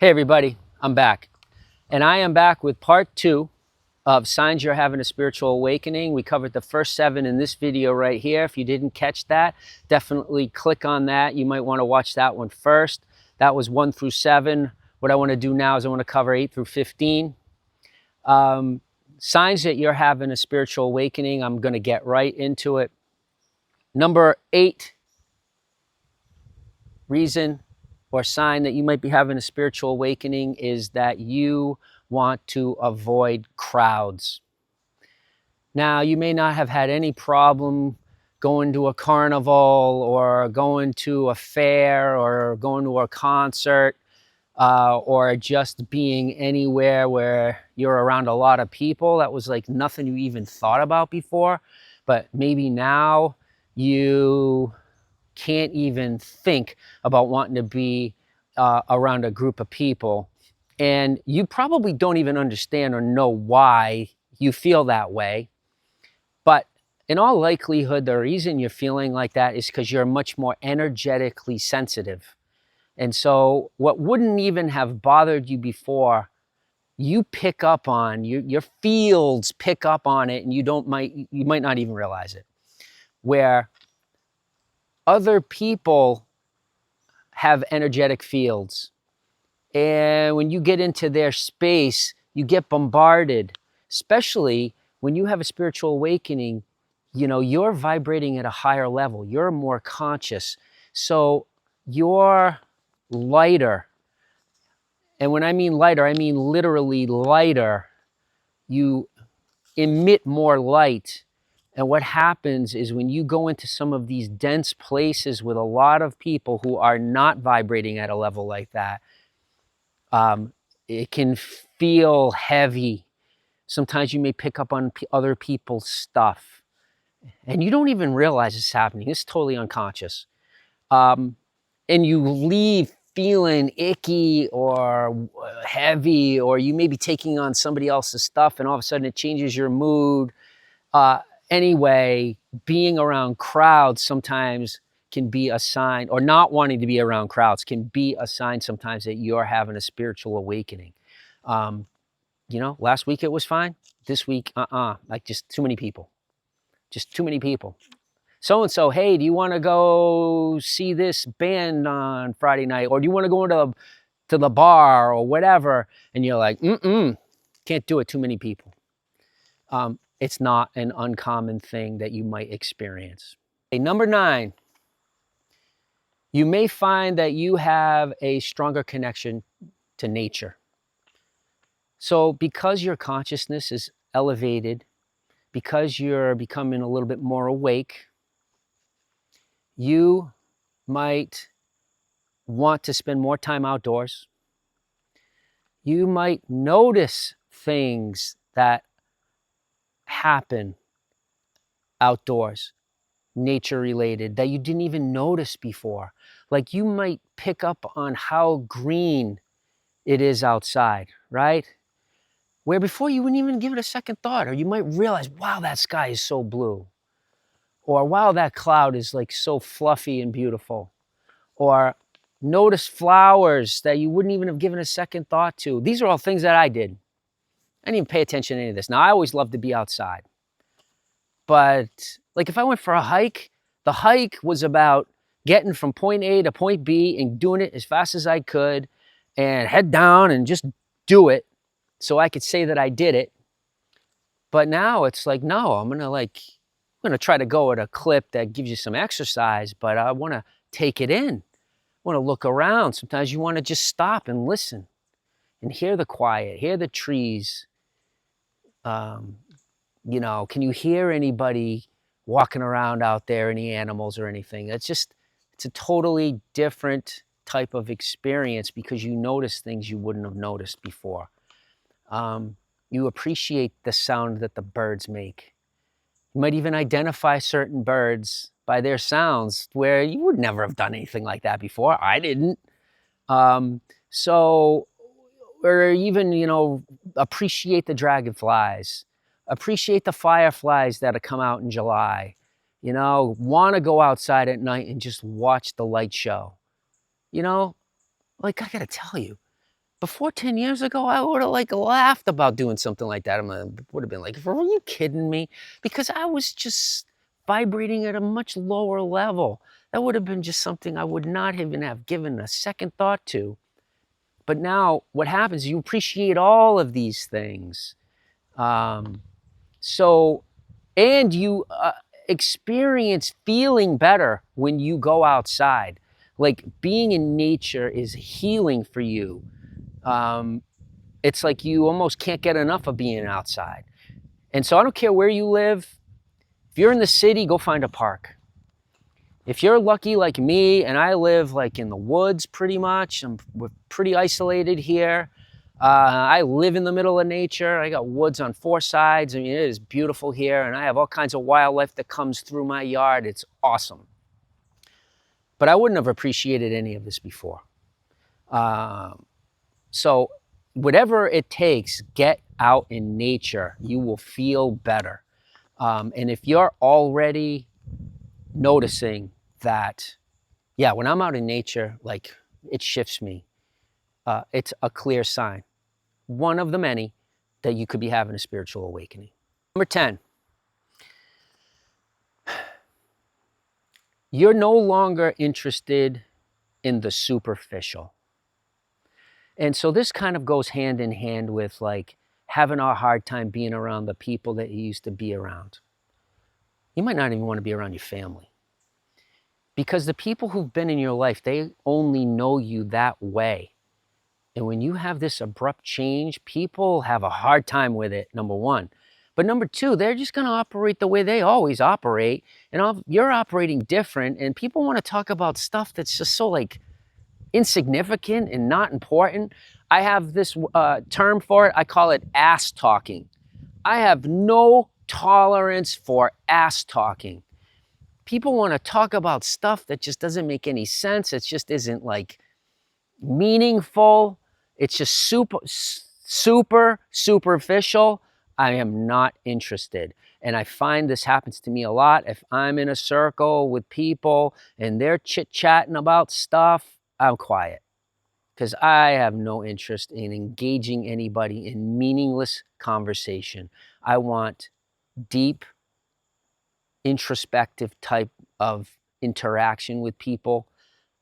Hey everybody, I'm back. And I am back with part 2 of Signs You're Having a Spiritual Awakening. We covered the first 7 in this video right here. If you didn't catch that, definitely click on that. You might want to watch that one first. That was 1 through 7. What I want to do now is I want to cover 8 through 15. Signs that you're having a spiritual awakening. I'm going to get right into it. Number 8 reason or sign that you might be having a spiritual awakening is that you want to avoid crowds. Now, you may not have had any problem going to a carnival or going to a fair or going to a concert or just being anywhere where you're around a lot of people. That was like nothing you even thought about before. But maybe now you can't even think about wanting to be around a group of people. And you probably don't even understand or know why you feel that way. But in all likelihood, the reason you're feeling like that is because you're much more energetically sensitive. And so what wouldn't even have bothered you before, you pick up on, your fields pick up on it, and you might not even realize it. Where other people have energetic fields. And when you get into their space, you get bombarded, especially when you have a spiritual awakening. You know, you're vibrating at a higher level. You're more conscious. So you're lighter. And when I mean lighter, I mean literally lighter. You emit more light. And what happens is when you go into some of these dense places with a lot of people who are not vibrating at a level like that, it can feel heavy. Sometimes you may pick up on other people's stuff and you don't even realize it's happening. It's totally unconscious. And you leave feeling icky or heavy, or you may be taking on somebody else's stuff and all of a sudden it changes your mood. Anyway, being around crowds sometimes can be a sign, or not wanting to be around crowds can be a sign sometimes that you're having a spiritual awakening. Last week it was fine. This week, like just too many people. Just too many people. So-and-so, hey, do you want to go see this band on Friday night? Or do you want to go to the bar or whatever? And you're like, can't do it, too many people. It's not an uncommon thing that you might experience. Okay, number 9, you may find that you have a stronger connection to nature. So because your consciousness is elevated, because you're becoming a little bit more awake, you might want to spend more time outdoors. You might notice things that happen outdoors, nature related, that you didn't even notice before. Like you might pick up on how green it is outside, right? Where before you wouldn't even give it a second thought. Or you might realize, wow, that sky is so blue. Or wow, that cloud is like so fluffy and beautiful. Or notice flowers that you wouldn't even have given a second thought to. These are all things that I did. I didn't even pay attention to any of this. Now, I always loved to be outside. But like if I went for a hike, the hike was about getting from point A to point B and doing it as fast as I could and head down and just do it so I could say that I did it. But now it's like, no, I'm gonna try to go at a clip that gives you some exercise, but I want to take it in. I want to look around. Sometimes you want to just stop and listen and hear the quiet, hear the trees. Can you hear anybody walking around out there, any animals or anything? It's a totally different type of experience because you notice things you wouldn't have noticed before. You appreciate the sound that the birds make. You might even identify certain birds by their sounds where you would never have done anything like that before. I didn't. Or even, appreciate the dragonflies, appreciate the fireflies that come out in July, want to go outside at night and just watch the light show. Like I got to tell you, Before 10 years ago, I would have like laughed about doing something like that. Would have been like, are you kidding me? Because I was just vibrating at a much lower level. That would have been just something I would not even have given a second thought to. But now what happens, you appreciate all of these things. Um, so, and you experience feeling better when you go outside. Like being in nature is healing for you. Um, it's like you almost can't get enough of being outside. And so I don't care where you live. If you're in the city, go find a park. If you're lucky like me, and I live like in the woods pretty much, we're pretty isolated here. I live in the middle of nature. I got woods on 4 sides. I mean, it is beautiful here, and I have all kinds of wildlife that comes through my yard. It's awesome. But I wouldn't have appreciated any of this before. So whatever it takes, get out in nature. You will feel better. And if you're already noticing that, yeah, when I'm out in nature, like it shifts me. It's a clear sign, one of the many, that you could be having a spiritual awakening. Number 10, you're no longer interested in the superficial. And so this kind of goes hand in hand with like having a hard time being around the people that you used to be around. You might not even want to be around your family. Because the people who've been in your life, they only know you that way. And when you have this abrupt change, people have a hard time with it, number one. But number two, they're just going to operate the way they always operate. And you're operating different. And people want to talk about stuff that's just so like insignificant and not important. I have this term for it. I call it ass talking. I have no tolerance for ass talking. People want to talk about stuff that just doesn't make any sense. It just isn't like meaningful. It's just super superficial. I am not interested. And I find this happens to me a lot. If I'm in a circle with people and they're chit-chatting about stuff, I'm quiet because I have no interest in engaging anybody in meaningless conversation. I want deep, introspective type of interaction with people.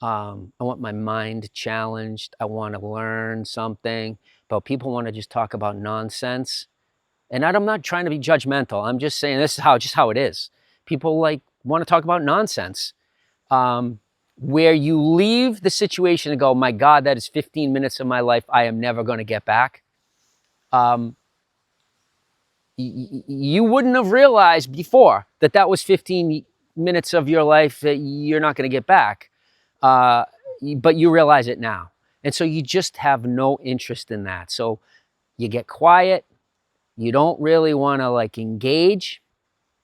I want my mind challenged. I want to learn something. But people want to just talk about nonsense. And I'm not trying to be judgmental. I'm just saying this is how it is. People like want to talk about nonsense. Where you leave the situation and go, my God, that is 15 minutes of my life I am never going to get back. You wouldn't have realized before that that was 15 minutes of your life that you're not going to get back. But you realize it now. And so you just have no interest in that. So you get quiet. You don't really want to like engage.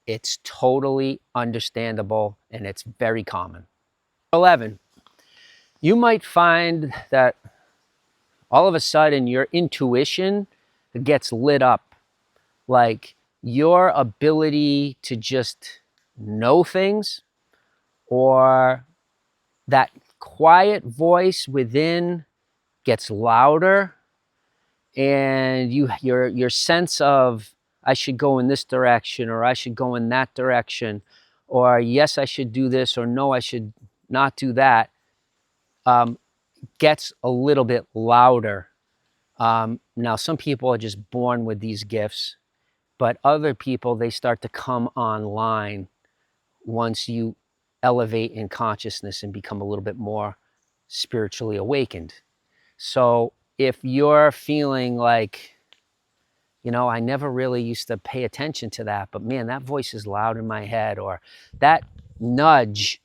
It's totally understandable and it's very common. 11, you might find that all of a sudden your intuition gets lit up. Like your ability to just know things, or that quiet voice within gets louder, and your sense of I should go in this direction or I should go in that direction, or yes I should do this or no I should not do that, gets a little bit louder. Now some people are just born with these gifts, but other people, they start to come online once you elevate in consciousness and become a little bit more spiritually awakened. So if you're feeling like, I never really used to pay attention to that, but man, that voice is loud in my head, or that nudge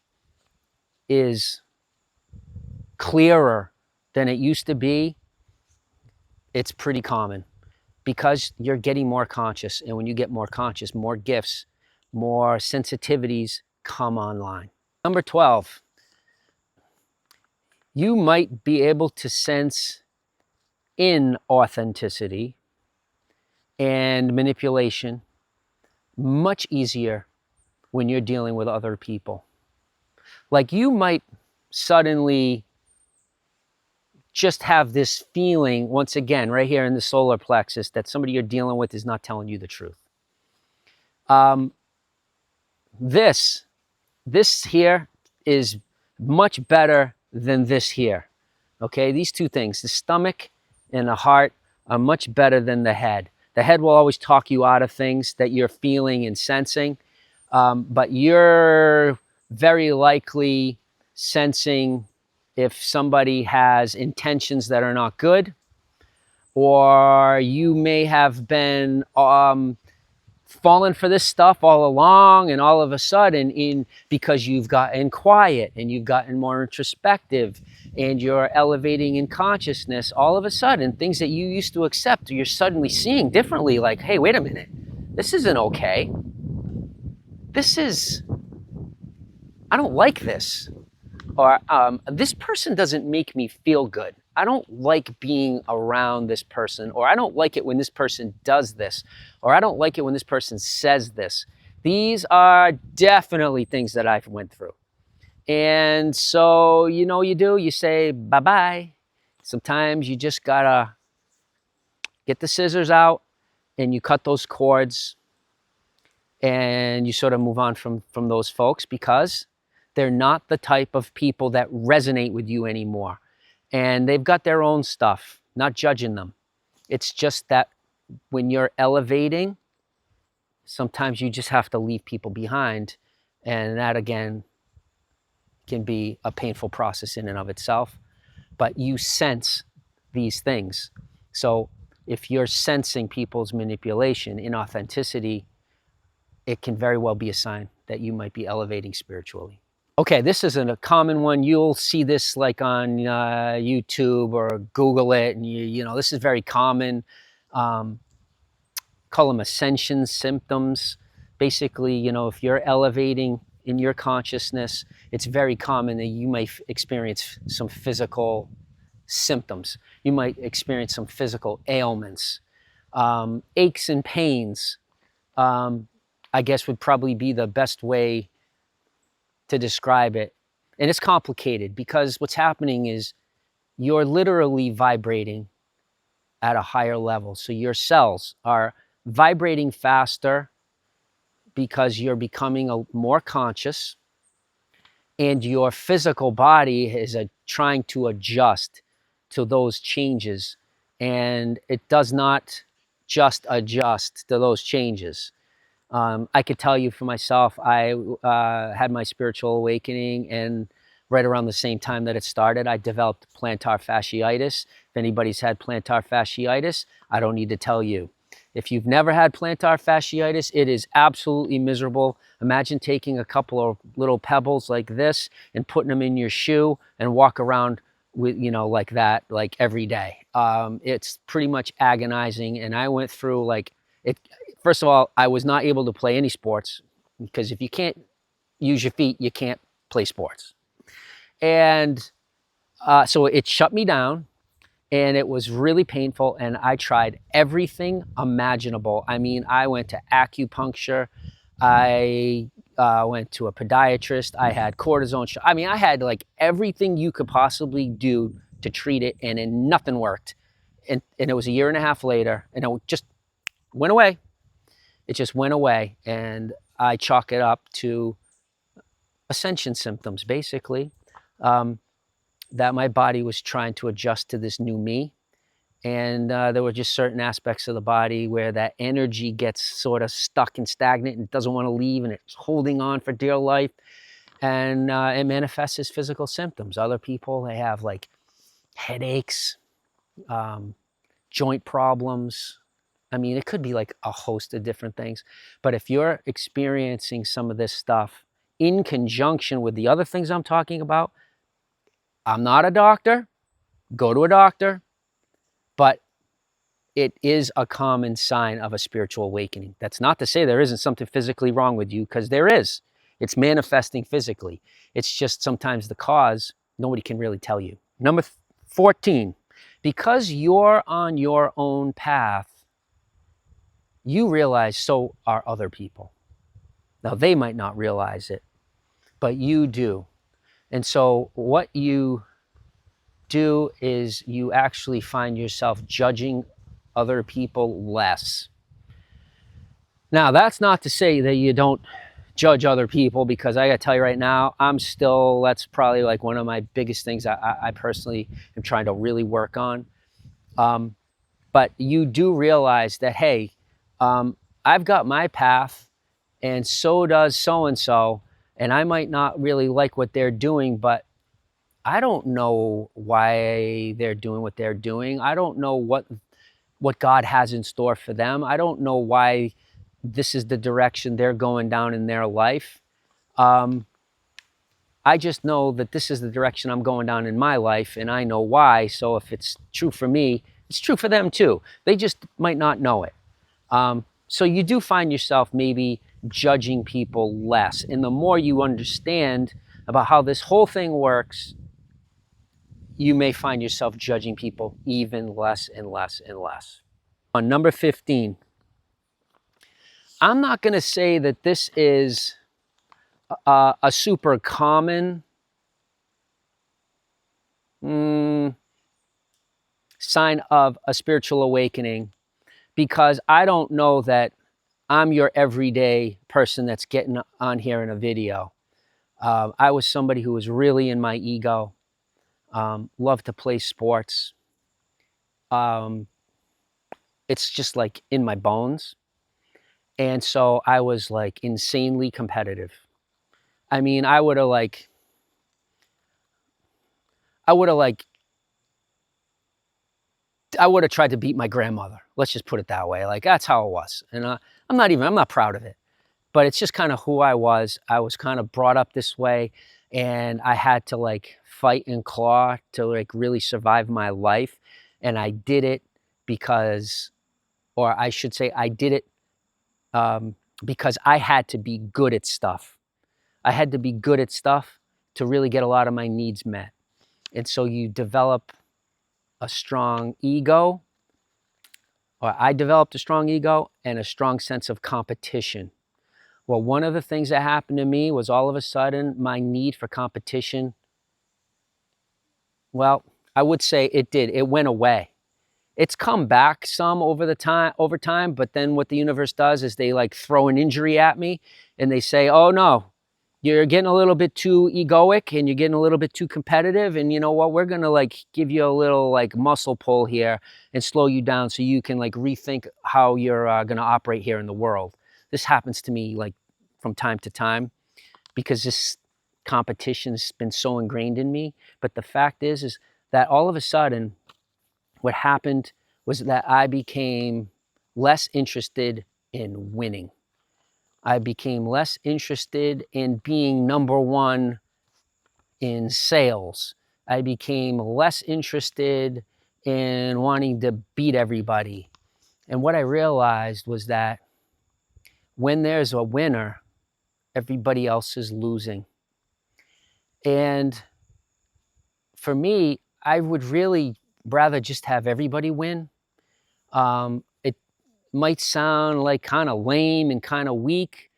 is clearer than it used to be, it's pretty common because you're getting more conscious. And when you get more conscious, more gifts, more sensitivities come online. Number 12, you might be able to sense inauthenticity and manipulation much easier when you're dealing with other people. Like you might suddenly just have this feeling, once again, right here in the solar plexus, that somebody you're dealing with is not telling you the truth. Um, this here is much better than this here. Okay, these two things, the stomach and the heart, are much better than the head. The head will always talk you out of things that you're feeling and sensing, but you're very likely sensing if somebody has intentions that are not good, or you may have been fallen for this stuff all along, and all of a sudden, because you've gotten quiet and you've gotten more introspective and you're elevating in consciousness, all of a sudden things that you used to accept, you're suddenly seeing differently. Like, hey, wait a minute, this isn't okay. I don't like this. Or this person doesn't make me feel good. I don't like being around this person, or I don't like it when this person does this, or I don't like it when this person says this. These are definitely things that I've went through. And so, you say bye-bye. Sometimes you just gotta get the scissors out and you cut those cords, and you sort of move on from those folks, because they're not the type of people that resonate with you anymore. And they've got their own stuff, not judging them. It's just that when you're elevating, sometimes you just have to leave people behind. And that, again, can be a painful process in and of itself. But you sense these things. So if you're sensing people's manipulation, inauthenticity, it can very well be a sign that you might be elevating spiritually. Okay, this isn't a common one. You'll see this like on YouTube, or Google it, and this is very common. Call them ascension symptoms. Basically, if you're elevating in your consciousness, it's very common that you may experience some physical symptoms. You might experience some physical ailments, aches and pains. I guess would probably be the best way to describe it. And it's complicated, because what's happening is you're literally vibrating at a higher level. So your cells are vibrating faster because you're becoming more conscious, and your physical body is trying to adjust to those changes. And it does not just adjust to those changes. I could tell you for myself, I had my spiritual awakening, and right around the same time that it started, I developed plantar fasciitis. If anybody's had plantar fasciitis, I don't need to tell you. If you've never had plantar fasciitis, it is absolutely miserable. Imagine taking a couple of little pebbles like this and putting them in your shoe and walk around with, like that, like every day. It's pretty much agonizing. And I went through it. First of all, I was not able to play any sports, because if you can't use your feet, you can't play sports. And so it shut me down, and it was really painful. And I tried everything imaginable. I mean, I went to acupuncture. I went to a podiatrist. I had cortisone. I mean, I had like everything you could possibly do to treat it, and then nothing worked. And it was a year and a half later, and it just went away. It just went away, and I chalk it up to ascension symptoms, basically, that my body was trying to adjust to this new me. And there were just certain aspects of the body where that energy gets sort of stuck and stagnant and doesn't want to leave, and it's holding on for dear life. And it manifests as physical symptoms. Other people, they have like headaches, joint problems. I mean, it could be like a host of different things. But if you're experiencing some of this stuff in conjunction with the other things I'm talking about, I'm not a doctor. Go to a doctor. But it is a common sign of a spiritual awakening. That's not to say there isn't something physically wrong with you, because there is. It's manifesting physically. It's just sometimes the cause, nobody can really tell you. Number 14, because you're on your own path, you realize so are other people. Now, they might not realize it, but you do. And so what you do is you actually find yourself judging other people less. Now, that's not to say that you don't judge other people, because I gotta tell you right now, that's probably like one of my biggest things I personally am trying to really work on. But you do realize that, hey, I've got my path, and so does so-and-so, and I might not really like what they're doing, but I don't know why they're doing what they're doing. I don't know what God has in store for them. I don't know why this is the direction they're going down in their life. I just know that this is the direction I'm going down in my life, and I know why. So if it's true for me, it's true for them too. They just might not know it. So you do find yourself maybe judging people less. And the more you understand about how this whole thing works, you may find yourself judging people even less and less and less. On number 15, I'm not going to say that this is a super common sign of a spiritual awakening, because I don't know that I'm your everyday person that's getting on here in a video. I was somebody who was really in my ego, loved to play sports. It's just like in my bones. And so I was like insanely competitive. I mean, I would have tried to beat my grandmother. Let's just put it that way. Like, that's how it was. And I'm not proud of it, but it's just kind of who I was. I was kind of brought up this way, and I had to like fight and claw to like really survive my life. And I did it because, or I should say I did it because I had to be good at stuff. I had to be good at stuff to really get a lot of my needs met. And so you develop a strong ego, or I developed a strong ego and a strong sense of competition. Well, one of the things that happened to me was all of a sudden my need for competition, well, I would say it went away. It's come back some over time, but then what the universe does is they like throw an injury at me, and they say, oh no, you're getting a little bit too egoic, and you're getting a little bit too competitive, and you know what, we're gonna like give you a little like muscle pull here and slow you down so you can like rethink how you're gonna operate here in the world. This happens to me like from time to time, because this competition's been so ingrained in me. But the fact is that all of a sudden what happened was that I became less interested in winning. I became less interested in being number one in sales. I became less interested in wanting to beat everybody. And what I realized was that when there's a winner, everybody else is losing. And for me, I would really rather just have everybody win. It might sound like kind of lame and kind of weak,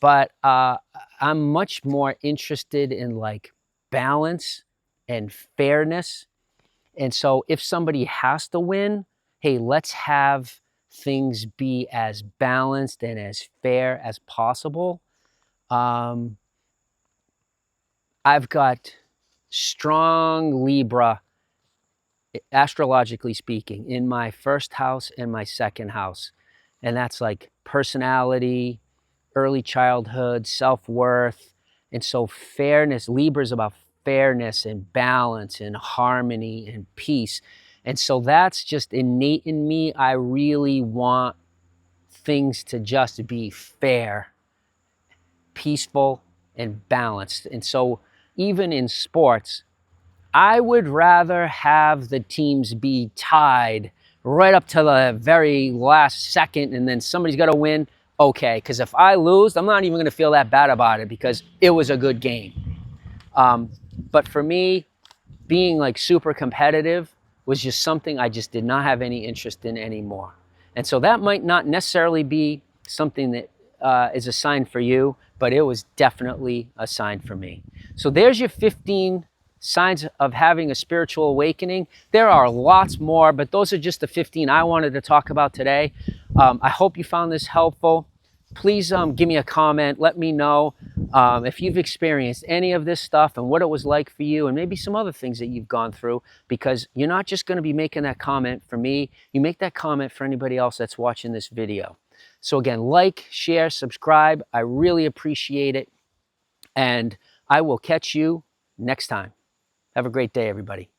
but I'm much more interested in like balance and fairness. And so if somebody has to win, hey, let's have things be as balanced and as fair as possible. I've got strong Libra, astrologically speaking, in my first house and my second house. And that's like personality, early childhood, self-worth. And so fairness, Libra is about fairness and balance and harmony and peace. And so that's just innate in me. I really want things to just be fair, peaceful, and balanced. And so even in sports, I would rather have the teams be tied right up to the very last second, and then somebody's got to win. Okay, because if I lose, I'm not even going to feel that bad about it because it was a good game. But for me, being like super competitive was just something I just did not have any interest in anymore. And so that might not necessarily be something that is a sign for you, but it was definitely a sign for me. So there's your 15 signs of having a spiritual awakening. There are lots more, but those are just the 15 I wanted to talk about today. I hope you found this helpful. Please give me a comment. Let me know if you've experienced any of this stuff and what it was like for you, and maybe some other things that you've gone through, because you're not just going to be making that comment for me. You make that comment for anybody else that's watching this video. So again, like, share, subscribe. I really appreciate it. And I will catch you next time. Have a great day, everybody.